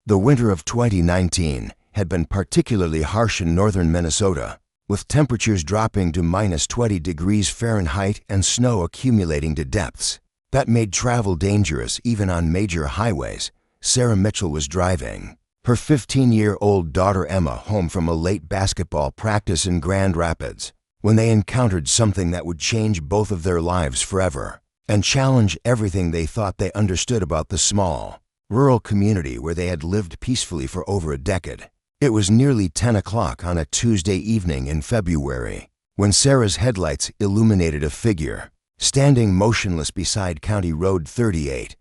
The winter of 2019 had been particularly harsh in northern Minnesota, with temperatures dropping to -20 degrees Fahrenheit and snow accumulating to depths that made travel dangerous even on major highways. Sarah Mitchell was driving her 15-year-old daughter Emma home from a late basketball practice in Grand Rapids when they encountered something that would change both of their lives forever and challenge everything they thought they understood about the small, rural community where they had lived peacefully for over a decade. It was nearly 10 o'clock on a Tuesday evening in February when Sarah's headlights illuminated a figure standing motionless beside County Road 38,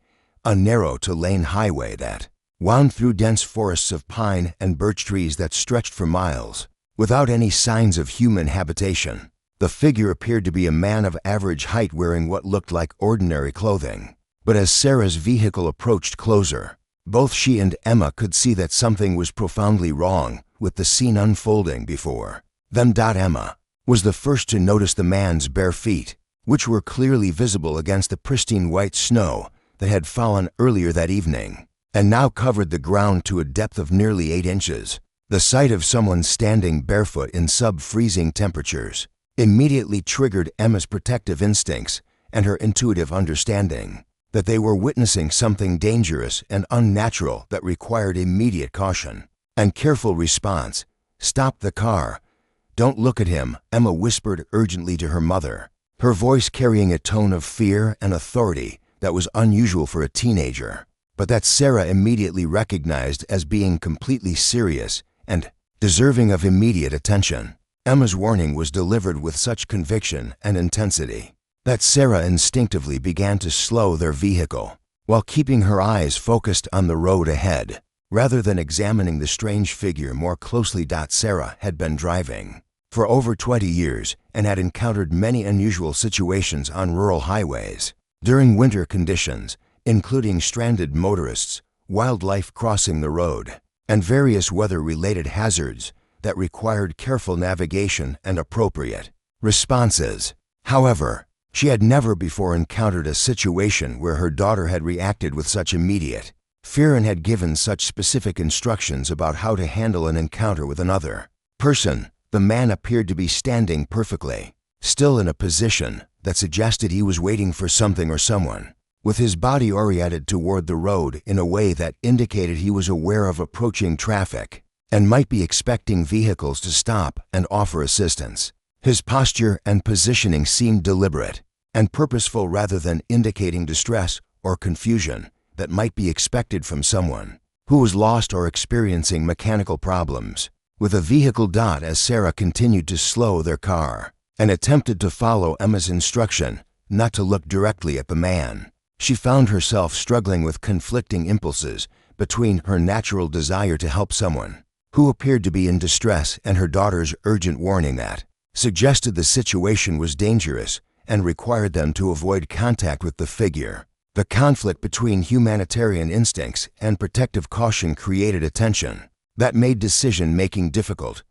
a narrow-to-lane highway that wound through dense forests of pine and birch trees that stretched for miles, without any signs of human habitation. The figure appeared to be a man of average height wearing what looked like ordinary clothing. But as Sarah's vehicle approached closer, both she and Emma could see that something was profoundly wrong with the scene unfolding before them. Emma was the first to notice the man's bare feet, which were clearly visible against the pristine white snow that had fallen earlier that evening and now covered the ground to a depth of nearly 8 inches. The sight of someone standing barefoot in sub-freezing temperatures immediately triggered Emma's protective instincts and her intuitive understanding that they were witnessing something dangerous and unnatural that required immediate caution and careful response. "Stop the car. Don't look at him," Emma whispered urgently to her mother, her voice carrying a tone of fear and authority that was unusual for a teenager, but that Sarah immediately recognized as being completely serious and deserving of immediate attention. Emma's warning was delivered with such conviction and intensity that Sarah instinctively began to slow their vehicle while keeping her eyes focused on the road ahead, rather than examining the strange figure more closely. Sarah had been driving for over 20 years and had encountered many unusual situations on rural highways during winter conditions, including stranded motorists, wildlife crossing the road, and various weather-related hazards that required careful navigation and appropriate responses. However, she had never before encountered a situation where her daughter had reacted with such immediate fear and had given such specific instructions about how to handle an encounter with another person. The man appeared to be standing perfectly still in a position that suggested he was waiting for something or someone, with his body oriented toward the road in a way that indicated he was aware of approaching traffic and might be expecting vehicles to stop and offer assistance. His posture and positioning seemed deliberate and purposeful rather than indicating distress or confusion that might be expected from someone who was lost or experiencing mechanical problems with a vehicle. As Sarah continued to slow their car and attempted to follow Emma's instruction not to look directly at the man, she found herself struggling with conflicting impulses between her natural desire to help someone who appeared to be in distress and her daughter's urgent warning that suggested the situation was dangerous and required them to avoid contact with the figure. The conflict between humanitarian instincts and protective caution created a tension that made decision-making difficult.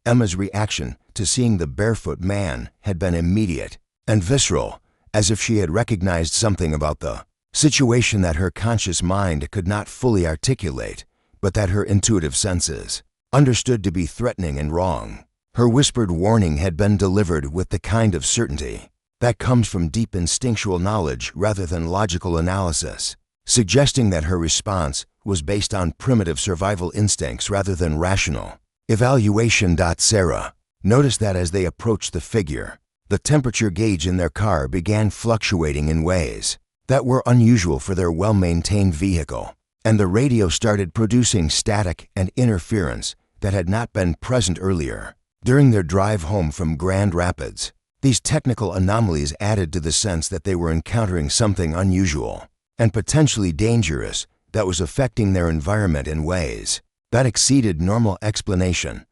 Emma's reaction to seeing the barefoot man had been immediate and visceral, as if she had recognized something about the situation that her conscious mind could not fully articulate, but that her intuitive senses understood to be threatening and wrong. Her whispered warning had been delivered with the kind of certainty that comes from deep instinctual knowledge rather than logical analysis, suggesting that her response was based on primitive survival instincts rather than rational evaluation. Sarah noticed that as they approached the figure, the temperature gauge in their car began fluctuating in ways that were unusual for their well-maintained vehicle, and the radio started producing static and interference that had not been present earlier. During their drive home from Grand Rapids, these technical anomalies added to the sense that they were encountering something unusual and potentially dangerous that was affecting their environment in ways that exceeded normal explanation.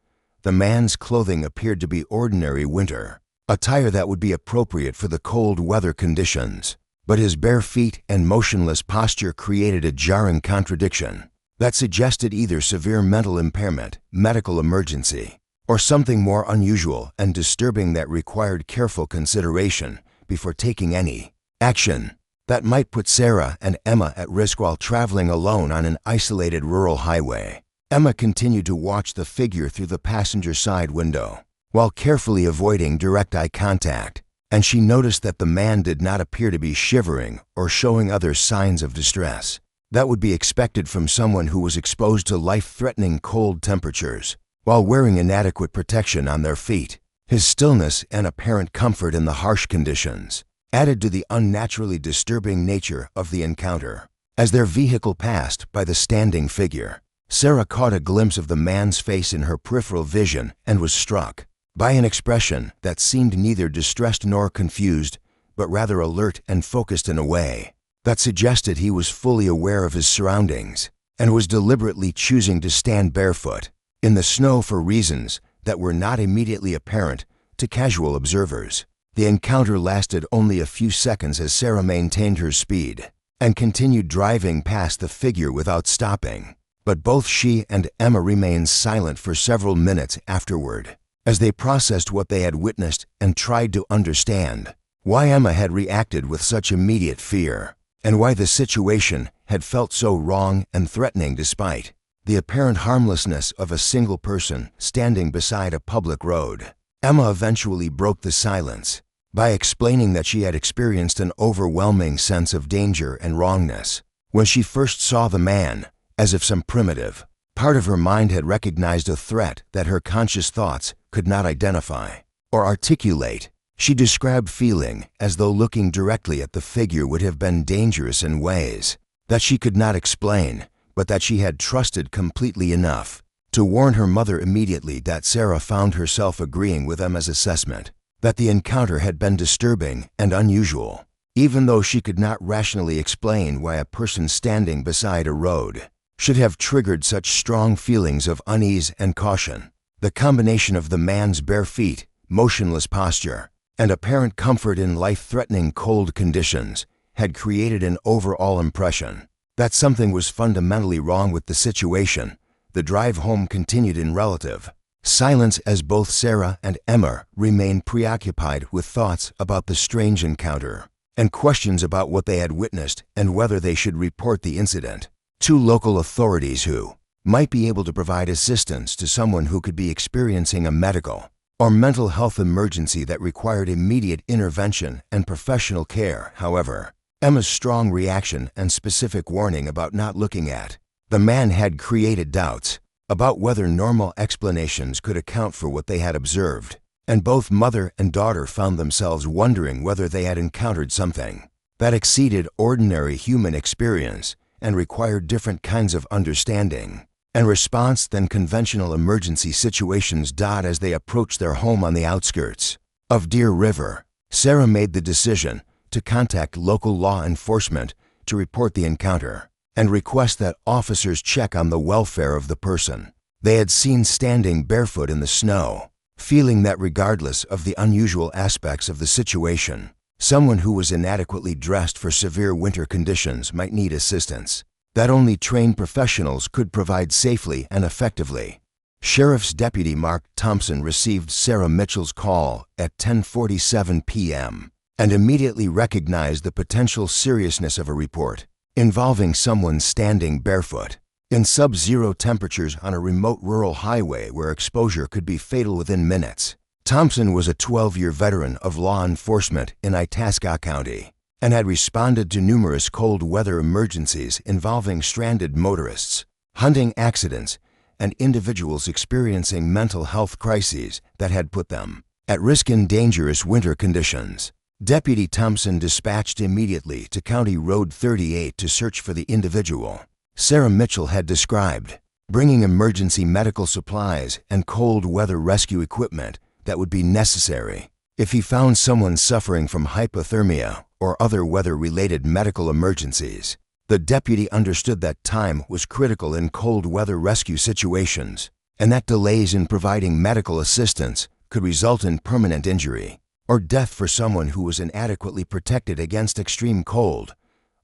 The man's clothing appeared to be ordinary winter attire that would be appropriate for the cold weather conditions, but his bare feet and motionless posture created a jarring contradiction that suggested either severe mental impairment, medical emergency, or something more unusual and disturbing that required careful consideration before taking any action. that might put Sarah and Emma at risk while traveling alone on an isolated rural highway. Emma continued to watch the figure through the passenger side window, while carefully avoiding direct eye contact, and she noticed that the man did not appear to be shivering or showing other signs of distress. That would be expected from someone who was exposed to life-threatening cold temperatures, while wearing inadequate protection on their feet. His stillness and apparent comfort in the harsh conditions added to the unnaturally disturbing nature of the encounter. As their vehicle passed by the standing figure, Sarah caught a glimpse of the man's face in her peripheral vision and was struck by an expression that seemed neither distressed nor confused, but rather alert and focused in a way that suggested he was fully aware of his surroundings and was deliberately choosing to stand barefoot in the snow for reasons that were not immediately apparent to casual observers. The encounter lasted only a few seconds as Sarah maintained her speed and continued driving past the figure without stopping. But both she and Emma remained silent for several minutes afterward, as they processed what they had witnessed and tried to understand why Emma had reacted with such immediate fear, and why the situation had felt so wrong and threatening despite the apparent harmlessness of a single person standing beside a public road. Emma eventually broke the silence by explaining that she had experienced an overwhelming sense of danger and wrongness when she first saw the man, as if some primitive part of her mind had recognized a threat that her conscious thoughts could not identify or articulate. She described feeling as though looking directly at the figure would have been dangerous in ways that she could not explain, but that she had trusted completely enough to warn her mother immediately. That Sarah found herself agreeing with Emma's assessment that the encounter had been disturbing and unusual, even though she could not rationally explain why a person standing beside a road should have triggered such strong feelings of unease and caution. The combination of the man's bare feet, motionless posture, and apparent comfort in life-threatening cold conditions had created an overall impression that something was fundamentally wrong with the situation. The drive home continued in relative silence as both Sarah and Emma remained preoccupied with thoughts about the strange encounter and questions about what they had witnessed and whether they should report the incident to local authorities who might be able to provide assistance to someone who could be experiencing a medical or mental health emergency that required immediate intervention and professional care. However, Emma's strong reaction and specific warning about not looking at the man had created doubts about whether normal explanations could account for what they had observed, and both mother and daughter found themselves wondering whether they had encountered something that exceeded ordinary human experience and required different kinds of understanding and response than conventional emergency situations. As they approached their home on the outskirts of Deer River, Sarah made the decision to contact local law enforcement to report the encounter and request that officers check on the welfare of the person they had seen standing barefoot in the snow, feeling that regardless of the unusual aspects of the situation, someone who was inadequately dressed for severe winter conditions might need assistance that only trained professionals could provide safely and effectively. Sheriff's Deputy Mark Thompson received Sarah Mitchell's call at 10:47 p.m. and immediately recognized the potential seriousness of a report involving someone standing barefoot in sub-zero temperatures on a remote rural highway where exposure could be fatal within minutes. Thompson was a 12-year veteran of law enforcement in Itasca County and had responded to numerous cold weather emergencies involving stranded motorists, hunting accidents, and individuals experiencing mental health crises that had put them at risk in dangerous winter conditions. Deputy Thompson dispatched immediately to County Road 38 to search for the individual Sarah Mitchell had described, bringing emergency medical supplies and cold weather rescue equipment that would be necessary if he found someone suffering from hypothermia or other weather-related medical emergencies. The deputy understood that time was critical in cold weather rescue situations, and that delays in providing medical assistance could result in permanent injury or death for someone who was inadequately protected against extreme cold.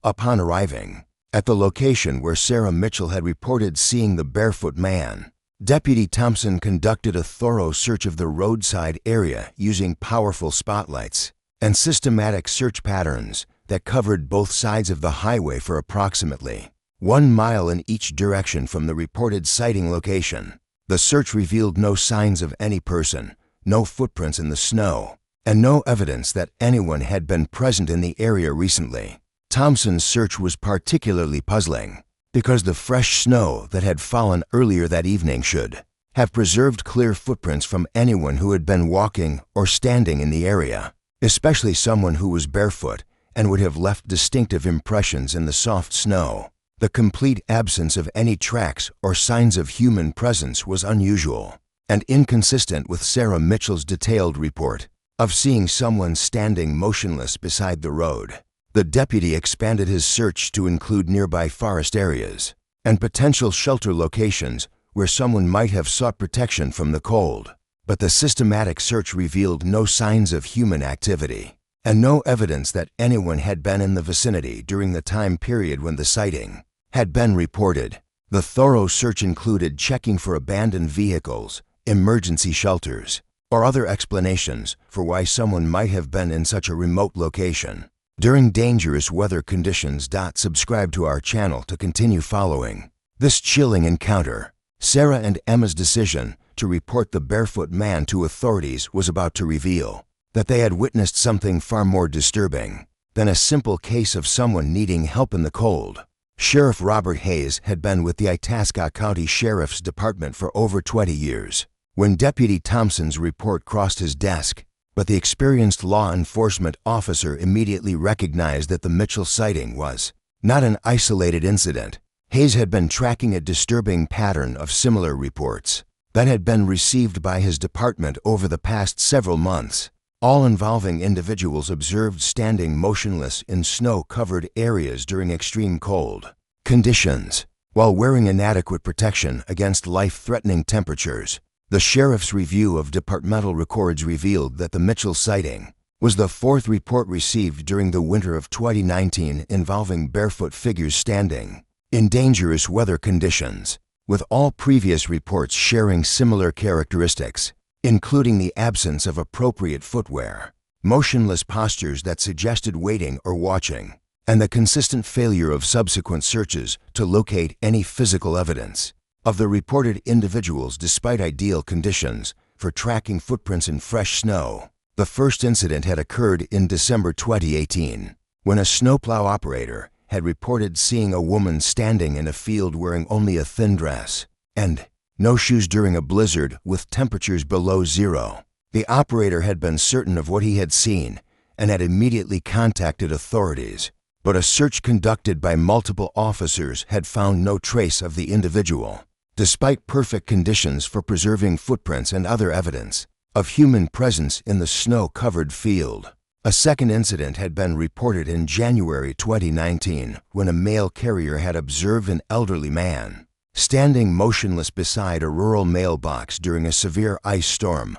Upon arriving at the location where Sarah Mitchell had reported seeing the barefoot man, Deputy Thompson conducted a thorough search of the roadside area using powerful spotlights and systematic search patterns that covered both sides of the highway for approximately 1 mile in each direction from the reported sighting location. The search revealed no signs of any person, no footprints in the snow, and no evidence that anyone had been present in the area recently. Thompson's search was particularly puzzling because the fresh snow that had fallen earlier that evening should have preserved clear footprints from anyone who had been walking or standing in the area, especially someone who was barefoot and would have left distinctive impressions in the soft snow. The complete absence of any tracks or signs of human presence was unusual and inconsistent with Sarah Mitchell's detailed report of seeing someone standing motionless beside the road. The deputy expanded his search to include nearby forest areas and potential shelter locations where someone might have sought protection from the cold. But the systematic search revealed no signs of human activity and no evidence that anyone had been in the vicinity during the time period when the sighting had been reported. The thorough search included checking for abandoned vehicles, emergency shelters, or other explanations for why someone might have been in such a remote location during dangerous weather conditions. Subscribe to our channel to continue following this chilling encounter. Sarah and Emma's decision to report the barefoot man to authorities was about to reveal that they had witnessed something far more disturbing than a simple case of someone needing help in the cold. Sheriff Robert Hayes had been with the Itasca County Sheriff's Department for over 20 years when Deputy Thompson's report crossed his desk, but the experienced law enforcement officer immediately recognized that the Mitchell sighting was not an isolated incident. Hayes had been tracking a disturbing pattern of similar reports that had been received by his department over the past several months, all involving individuals observed standing motionless in snow-covered areas during extreme cold conditions, while wearing inadequate protection against life-threatening temperatures. The sheriff's review of departmental records revealed that the Mitchell sighting was the fourth report received during the winter of 2019 involving barefoot figures standing in dangerous weather conditions, with all previous reports sharing similar characteristics, including the absence of appropriate footwear, motionless postures that suggested waiting or watching, and the consistent failure of subsequent searches to locate any physical evidence of the reported individuals despite ideal conditions for tracking footprints in fresh snow. The first incident had occurred in December 2018, when a snowplow operator had reported seeing a woman standing in a field wearing only a thin dress and no shoes during a blizzard with temperatures below zero. The operator had been certain of what he had seen and had immediately contacted authorities, but a search conducted by multiple officers had found no trace of the individual, despite perfect conditions for preserving footprints and other evidence of human presence in the snow-covered field. A second incident had been reported in January 2019 when a mail carrier had observed an elderly man standing motionless beside a rural mailbox during a severe ice storm,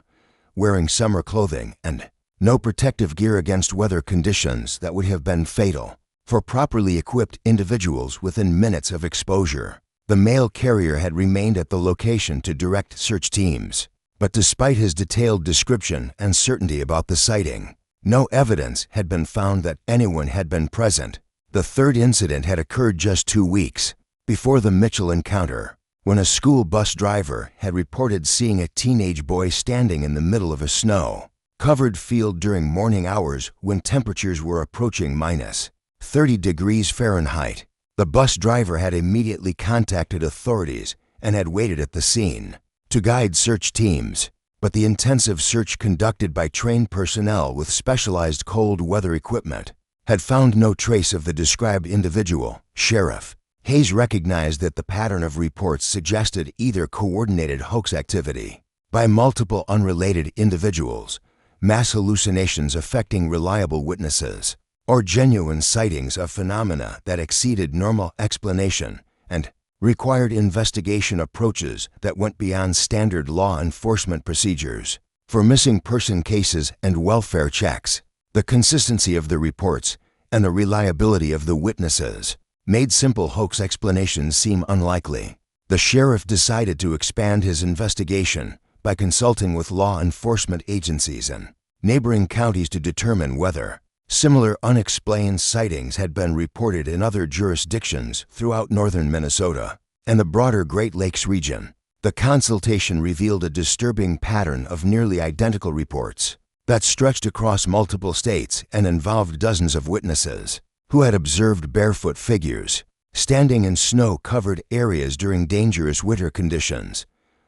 wearing summer clothing and no protective gear against weather conditions that would have been fatal for properly equipped individuals within minutes of exposure. The mail carrier had remained at the location to direct search teams, but despite his detailed description and certainty about the sighting, no evidence had been found that anyone had been present. The third incident had occurred just 2 weeks before the Mitchell encounter, when a school bus driver had reported seeing a teenage boy standing in the middle of a snow-covered field during morning hours when temperatures were approaching minus 30 degrees Fahrenheit. The bus driver had immediately contacted authorities and had waited at the scene to guide search teams, but the intensive search conducted by trained personnel with specialized cold weather equipment had found no trace of the described individual. Sheriff Hayes recognized that the pattern of reports suggested either coordinated hoax activity by multiple unrelated individuals, mass hallucinations affecting reliable witnesses, or genuine sightings of phenomena that exceeded normal explanation and required investigation approaches that went beyond standard law enforcement procedures. For missing person cases and welfare checks, the consistency of the reports and the reliability of the witnesses made simple hoax explanations seem unlikely. The sheriff decided to expand his investigation by consulting with law enforcement agencies and neighboring counties to determine whether Similar unexplained sightings had been reported in other jurisdictions throughout northern Minnesota and the broader Great Lakes region. The consultation revealed a disturbing pattern of nearly identical reports that stretched across multiple states and involved dozens of witnesses who had observed barefoot figures standing in snow-covered areas during dangerous winter conditions.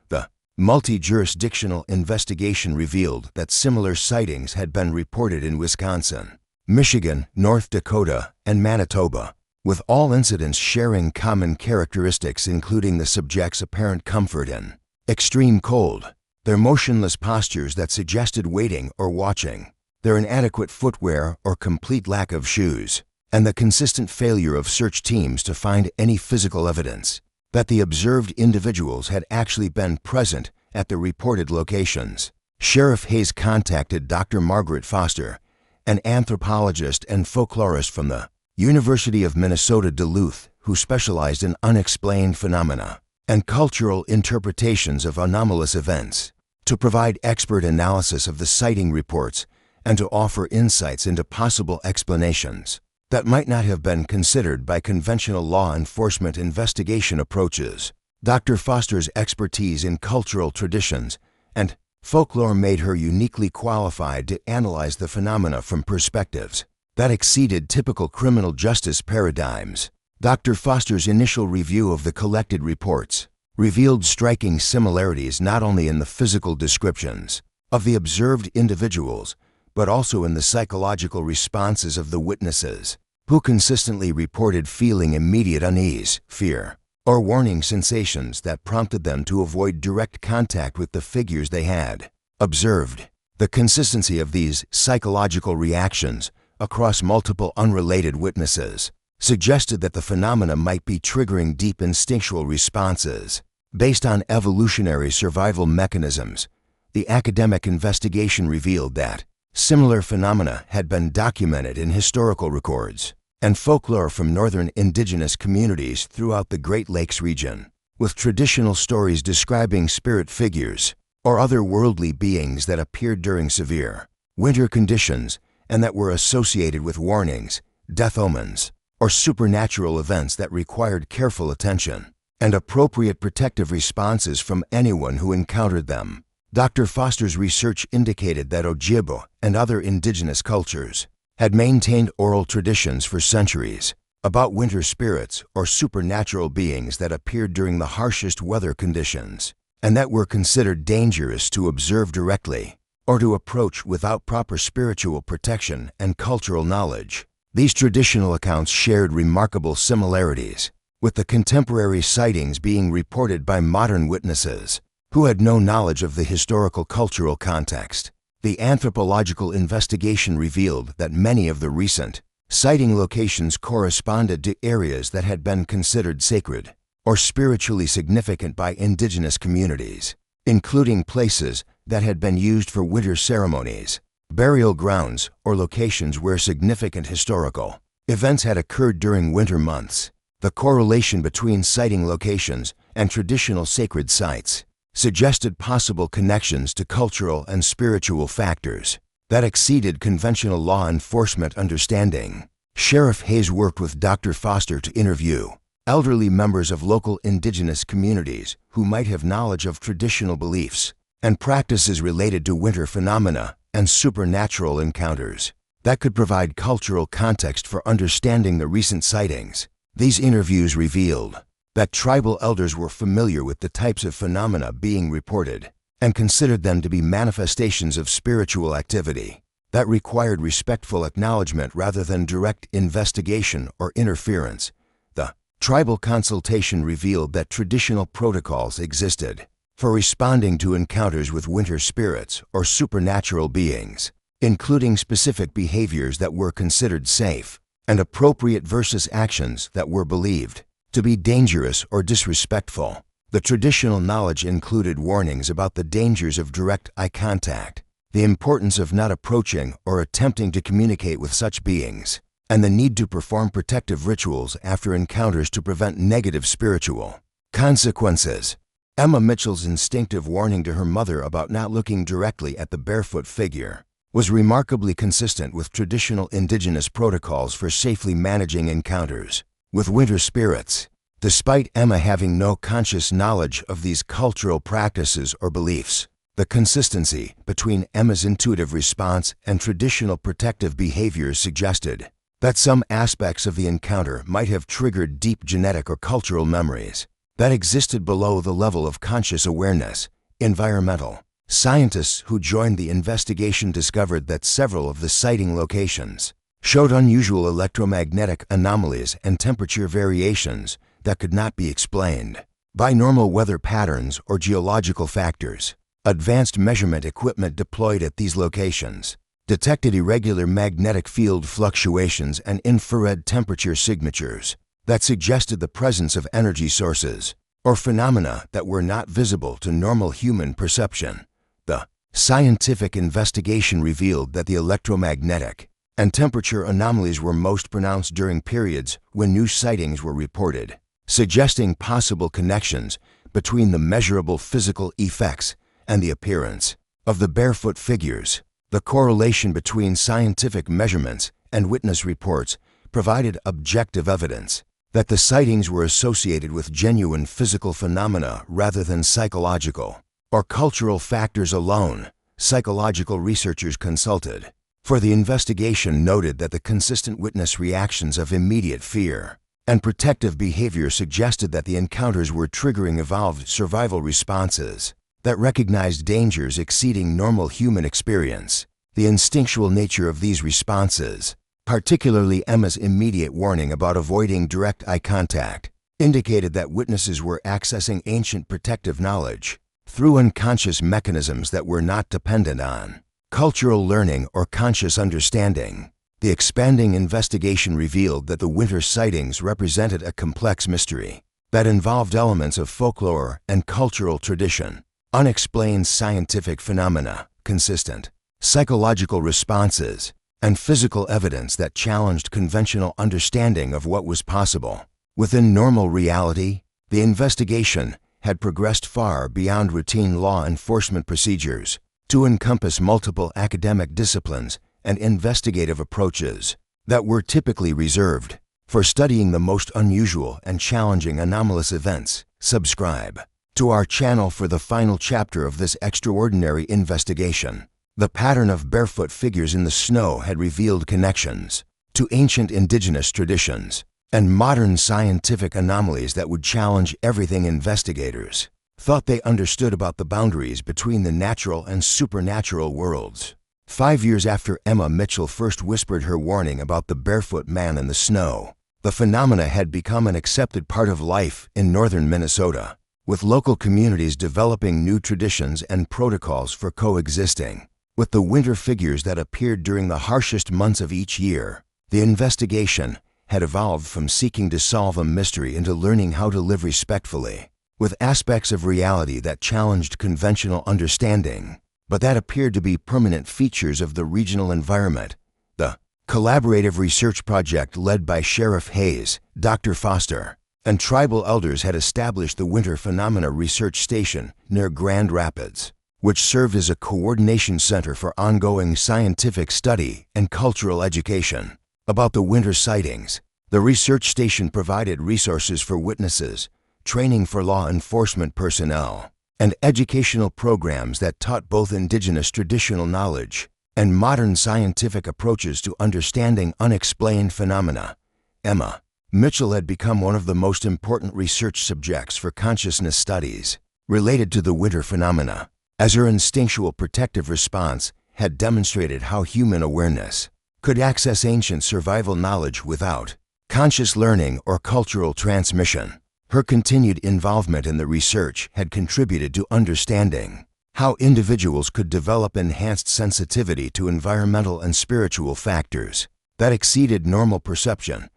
The multi-jurisdictional investigation revealed that similar sightings had been reported in Wisconsin, Michigan, North Dakota, and Manitoba, with all incidents sharing common characteristics including the subject's apparent comfort in extreme cold, their motionless postures that suggested waiting or watching, their inadequate footwear or complete lack of shoes, and the consistent failure of search teams to find any physical evidence that the observed individuals had actually been present at the reported locations. Sheriff Hayes contacted Dr. Margaret Foster, an anthropologist and folklorist from the University of Minnesota Duluth who specialized in unexplained phenomena and cultural interpretations of anomalous events, to provide expert analysis of the sighting reports and to offer insights into possible explanations that might not have been considered by conventional law enforcement investigation approaches. Dr. Foster's expertise in cultural traditions and folklore made her uniquely qualified to analyze the phenomena from perspectives that exceeded typical criminal justice paradigms. Dr. Foster's initial review of the collected reports revealed striking similarities not only in the physical descriptions of the observed individuals, but also in the psychological responses of the witnesses, who consistently reported feeling immediate unease, fear, or warning sensations that prompted them to avoid direct contact with the figures they had observed. The consistency of these psychological reactions across multiple unrelated witnesses suggested that the phenomena might be triggering deep instinctual responses based on evolutionary survival mechanisms. The academic investigation revealed that similar phenomena had been documented in historical records and folklore from northern Indigenous communities throughout the Great Lakes region, with traditional stories describing spirit figures or other worldly beings that appeared during severe winter conditions and that were associated with warnings, death omens, or supernatural events that required careful attention and appropriate protective responses from anyone who encountered them. Dr. Foster's research indicated that Ojibwe and other indigenous cultures had maintained oral traditions for centuries about winter spirits or supernatural beings that appeared during the harshest weather conditions and that were considered dangerous to observe directly or to approach without proper spiritual protection and cultural knowledge. These traditional accounts shared remarkable similarities with the contemporary sightings being reported by modern witnesses who had no knowledge of the historical cultural context. The anthropological investigation revealed that many of the recent sighting locations corresponded to areas that had been considered sacred or spiritually significant by indigenous communities, including places that had been used for winter ceremonies, burial grounds, or locations where significant historical events had occurred during winter months. The correlation between sighting locations and traditional sacred sites suggested possible connections to cultural and spiritual factors that exceeded conventional law enforcement understanding. Sheriff Hayes worked with Dr. Foster to interview elderly members of local indigenous communities who might have knowledge of traditional beliefs and practices related to winter phenomena and supernatural encounters that could provide cultural context for understanding the recent sightings. These interviews revealed that tribal elders were familiar with the types of phenomena being reported and considered them to be manifestations of spiritual activity that required respectful acknowledgement rather than direct investigation or interference. The tribal consultation revealed that traditional protocols existed for responding to encounters with winter spirits or supernatural beings, including specific behaviors that were considered safe and appropriate versus actions that were believed to be dangerous or disrespectful. The traditional knowledge included warnings about the dangers of direct eye contact, the importance of not approaching or attempting to communicate with such beings, and the need to perform protective rituals after encounters to prevent negative spiritual consequences. Emma Mitchell's instinctive warning to her mother about not looking directly at the barefoot figure was remarkably consistent with traditional indigenous protocols for safely managing encounters with winter spirits. Despite Emma having no conscious knowledge of these cultural practices or beliefs, the consistency between Emma's intuitive response and traditional protective behaviors suggested that some aspects of the encounter might have triggered deep genetic or cultural memories that existed below the level of conscious awareness. Environmental scientists who joined the investigation discovered that several of the sighting locations showed unusual electromagnetic anomalies and temperature variations that could not be explained by normal weather patterns or geological factors. Advanced measurement equipment deployed at these locations detected irregular magnetic field fluctuations and infrared temperature signatures that suggested the presence of energy sources or phenomena that were not visible to normal human perception. The scientific investigation revealed that the electromagnetic and temperature anomalies were most pronounced during periods when new sightings were reported, suggesting possible connections between the measurable physical effects and the appearance of the barefoot figures. The correlation between scientific measurements and witness reports provided objective evidence that the sightings were associated with genuine physical phenomena rather than psychological or cultural factors alone. Psychological researchers consulted for the investigation noted that the consistent witness reactions of immediate fear and protective behavior suggested that the encounters were triggering evolved survival responses that recognized dangers exceeding normal human experience. The instinctual nature of these responses, particularly Emma's immediate warning about avoiding direct eye contact, indicated that witnesses were accessing ancient protective knowledge through unconscious mechanisms that were not dependent on cultural learning or conscious understanding. The expanding investigation revealed that the winter sightings represented a complex mystery that involved elements of folklore and cultural tradition, unexplained scientific phenomena, consistent psychological responses, and physical evidence that challenged conventional understanding of what was possible within normal reality. The investigation had progressed far beyond routine law enforcement procedures to encompass multiple academic disciplines and investigative approaches that were typically reserved for studying the most unusual and challenging anomalous events. Subscribe to our channel for the final chapter of this extraordinary investigation. The pattern of barefoot figures in the snow had revealed connections to ancient indigenous traditions and modern scientific anomalies that would challenge everything investigators thought they understood about the boundaries between the natural and supernatural worlds. 5 years after Emma Mitchell first whispered her warning about the barefoot man in the snow, the phenomena had become an accepted part of life in northern Minnesota, with local communities developing new traditions and protocols for coexisting with the winter figures that appeared during the harshest months of each year. The investigation had evolved from seeking to solve a mystery into learning how to live respectfully with aspects of reality that challenged conventional understanding, but that appeared to be permanent features of the regional environment. The collaborative research project led by Sheriff Hayes, Dr. Foster, and tribal elders had established the Winter Phenomena Research Station near Grand Rapids, which served as a coordination center for ongoing scientific study and cultural education about the winter sightings. The research station provided resources for witnesses, training for law enforcement personnel, and educational programs that taught both indigenous traditional knowledge and modern scientific approaches to understanding unexplained phenomena. Emma Mitchell had become one of the most important research subjects for consciousness studies related to the winter phenomena, as her instinctual protective response had demonstrated how human awareness could access ancient survival knowledge without conscious learning or cultural transmission. Her continued involvement in the research had contributed to understanding how individuals could develop enhanced sensitivity to environmental and spiritual factors that exceeded normal perception.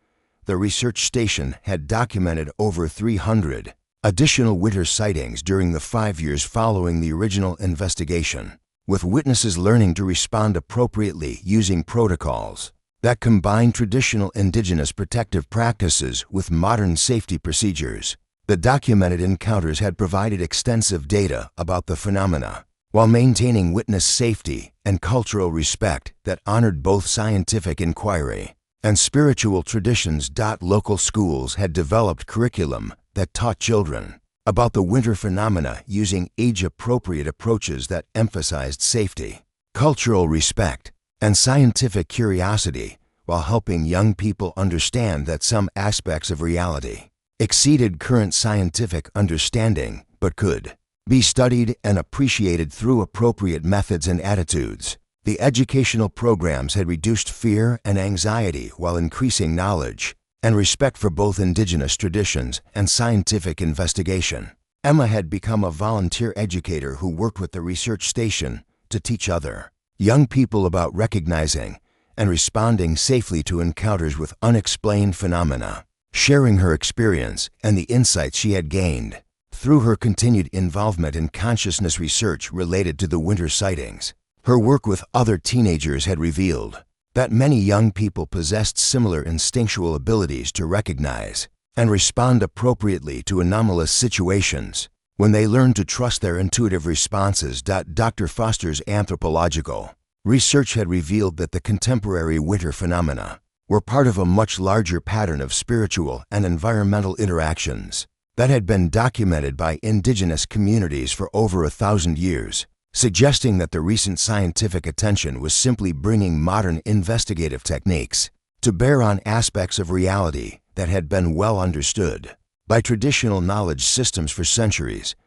The research station had documented over 300 additional winter sightings during the 5 years following the original investigation, with witnesses learning to respond appropriately using protocols that combine traditional indigenous protective practices with modern safety procedures. The documented encounters had provided extensive data about the phenomena, while maintaining witness safety and cultural respect that honored both scientific inquiry and spiritual traditions. Local schools had developed curriculum that taught children about the winter phenomena using age-appropriate approaches that emphasized safety, cultural respect, and scientific curiosity, while helping young people understand that some aspects of reality exceeded current scientific understanding but could be studied and appreciated through appropriate methods and attitudes. The educational programs had reduced fear and anxiety while increasing knowledge and respect for both indigenous traditions and scientific investigation. Emma had become a volunteer educator who worked with the research station to teach other young people about recognizing and responding safely to encounters with unexplained phenomena, sharing her experience and the insights she had gained through her continued involvement in consciousness research related to the winter sightings. Her work with other teenagers had revealed that many young people possessed similar instinctual abilities to recognize and respond appropriately to anomalous situations when they learned to trust their intuitive responses. Dr. Foster's anthropological research had revealed that the contemporary winter phenomena were part of a much larger pattern of spiritual and environmental interactions that had been documented by indigenous communities for over 1,000 years, suggesting that the recent scientific attention was simply bringing modern investigative techniques to bear on aspects of reality that had been well understood by traditional knowledge systems for centuries.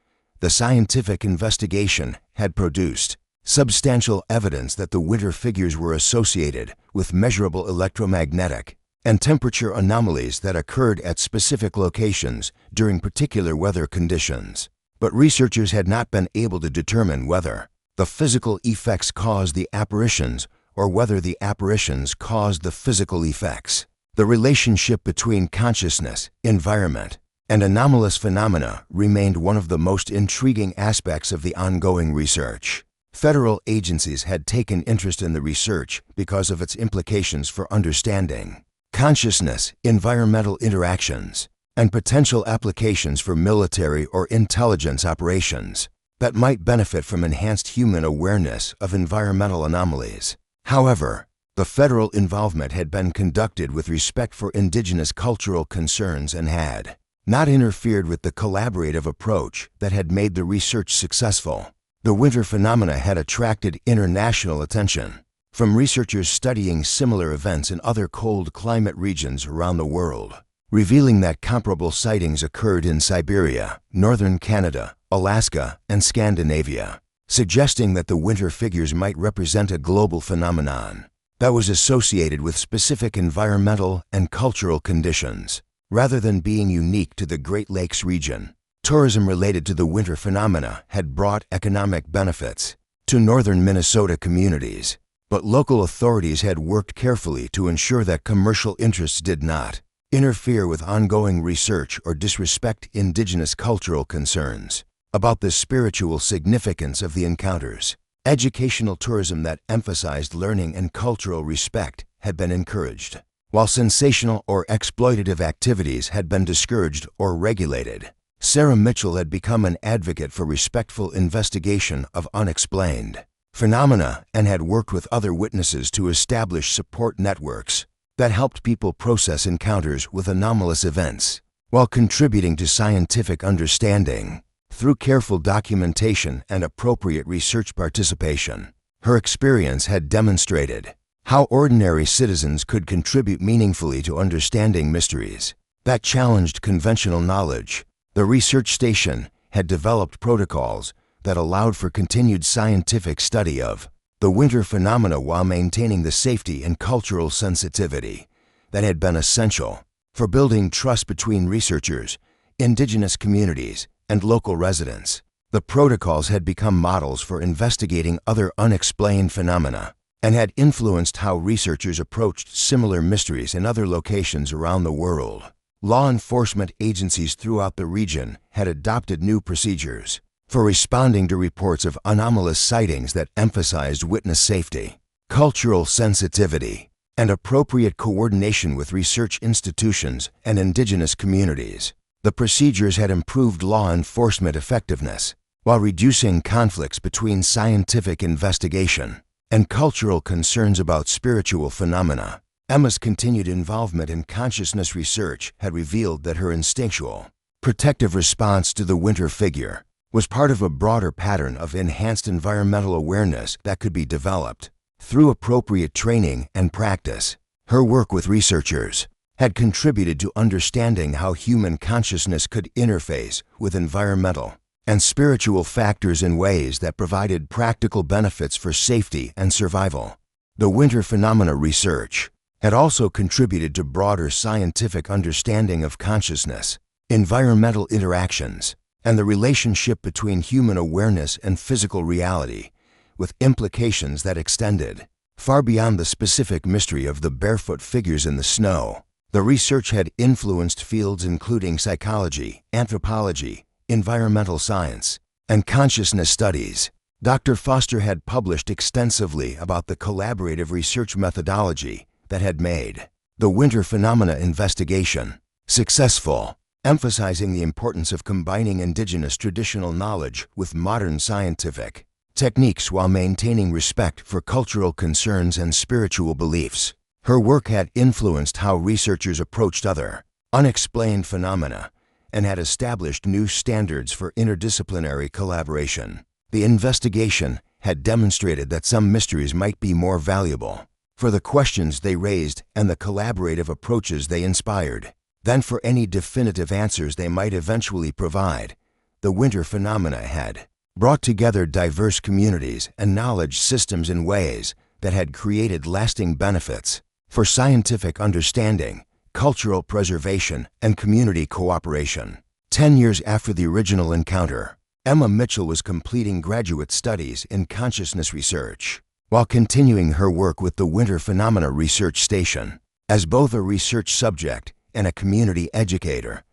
The scientific investigation had produced substantial evidence that the winter figures were associated with measurable electromagnetic and temperature anomalies that occurred at specific locations during particular weather conditions. But researchers had not been able to determine whether the physical effects caused the apparitions or whether the apparitions caused the physical effects. The relationship between consciousness, environment, and anomalous phenomena remained one of the most intriguing aspects of the ongoing research. Federal agencies had taken interest in the research because of its implications for understanding consciousness, environmental interactions, and potential applications for military or intelligence operations that might benefit from enhanced human awareness of environmental anomalies. However, the federal involvement had been conducted with respect for indigenous cultural concerns and had not interfered with the collaborative approach that had made the research successful. The winter phenomena had attracted international attention from researchers studying similar events in other cold climate regions around the world, revealing that comparable sightings occurred in Siberia, northern Canada, Alaska, and Scandinavia, suggesting that the winter figures might represent a global phenomenon that was associated with specific environmental and cultural conditions, rather than being unique to the Great Lakes region. Tourism related to the winter phenomena had brought economic benefits to northern Minnesota communities, but local authorities had worked carefully to ensure that commercial interests did not interfere with ongoing research or disrespect indigenous cultural concerns about the spiritual significance of the encounters. Educational tourism that emphasized learning and cultural respect had been encouraged, while sensational or exploitative activities had been discouraged or regulated. Sarah Mitchell had become an advocate for respectful investigation of unexplained phenomena and had worked with other witnesses to establish support networks that helped people process encounters with anomalous events while contributing to scientific understanding through careful documentation and appropriate research participation. Her experience had demonstrated how ordinary citizens could contribute meaningfully to understanding mysteries that challenged conventional knowledge. The research station had developed protocols that allowed for continued scientific study of the winter phenomena while maintaining the safety and cultural sensitivity that had been essential for building trust between researchers, indigenous communities, and local residents. The protocols had become models for investigating other unexplained phenomena and had influenced how researchers approached similar mysteries in other locations around the world. Law enforcement agencies throughout the region had adopted new procedures for responding to reports of anomalous sightings that emphasized witness safety, cultural sensitivity, and appropriate coordination with research institutions and indigenous communities. The procedures had improved law enforcement effectiveness while reducing conflicts between scientific investigation and cultural concerns about spiritual phenomena. Emma's continued involvement in consciousness research had revealed that her instinctual, protective response to the winter figure was part of a broader pattern of enhanced environmental awareness that could be developed through appropriate training and practice. Her work with researchers had contributed to understanding how human consciousness could interface with environmental and spiritual factors in ways that provided practical benefits for safety and survival. The winter phenomena research had also contributed to broader scientific understanding of consciousness, environmental interactions, and the relationship between human awareness and physical reality, with implications that extended far beyond the specific mystery of the barefoot figures in the snow. The research had influenced fields including psychology, anthropology, environmental science, and consciousness studies. Dr. Foster had published extensively about the collaborative research methodology that had made the winter phenomena investigation successful, emphasizing the importance of combining indigenous traditional knowledge with modern scientific techniques while maintaining respect for cultural concerns and spiritual beliefs. Her work had influenced how researchers approached other unexplained phenomena and had established new standards for interdisciplinary collaboration. The investigation had demonstrated that some mysteries might be more valuable for the questions they raised and the collaborative approaches they inspired than for any definitive answers they might eventually provide. The winter phenomena had brought together diverse communities and knowledge systems in ways that had created lasting benefits for scientific understanding, cultural preservation, and community cooperation. 10 years after the original encounter, Emma Mitchell was completing graduate studies in consciousness research while continuing her work with the Winter Phenomena Research Station. As both a research subject and a community educator,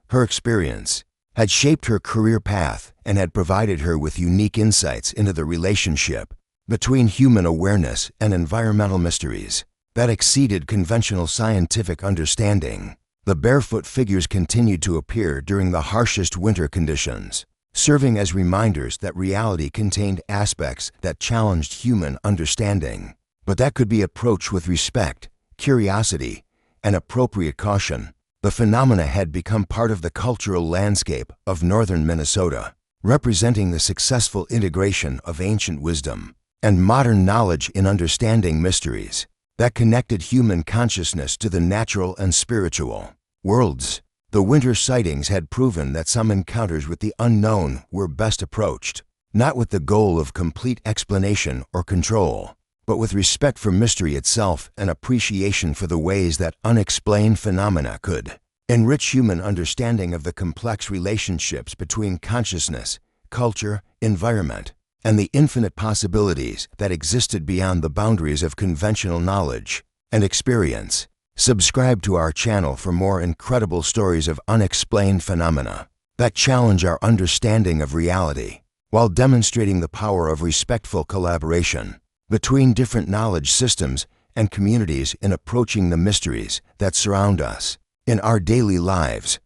her experience had shaped her career path and had provided her with unique insights into the relationship between human awareness and environmental mysteries that exceeded conventional scientific understanding. The barefoot figures continued to appear during the harshest winter conditions, serving as reminders that reality contained aspects that challenged human understanding, but that could be approached with respect, curiosity, and appropriate caution. The phenomena had become part of the cultural landscape of northern Minnesota, representing the successful integration of ancient wisdom and modern knowledge in understanding mysteries that connected human consciousness to the natural and spiritual worlds. The winter sightings had proven that some encounters with the unknown were best approached, not with the goal of complete explanation or control, but with respect for mystery itself and appreciation for the ways that unexplained phenomena could enrich human understanding of the complex relationships between consciousness, culture, environment, and the infinite possibilities that existed beyond the boundaries of conventional knowledge and experience. Subscribe to our channel for more incredible stories of unexplained phenomena that challenge our understanding of reality while demonstrating the power of respectful collaboration between different knowledge systems and communities in approaching the mysteries that surround us in our daily lives.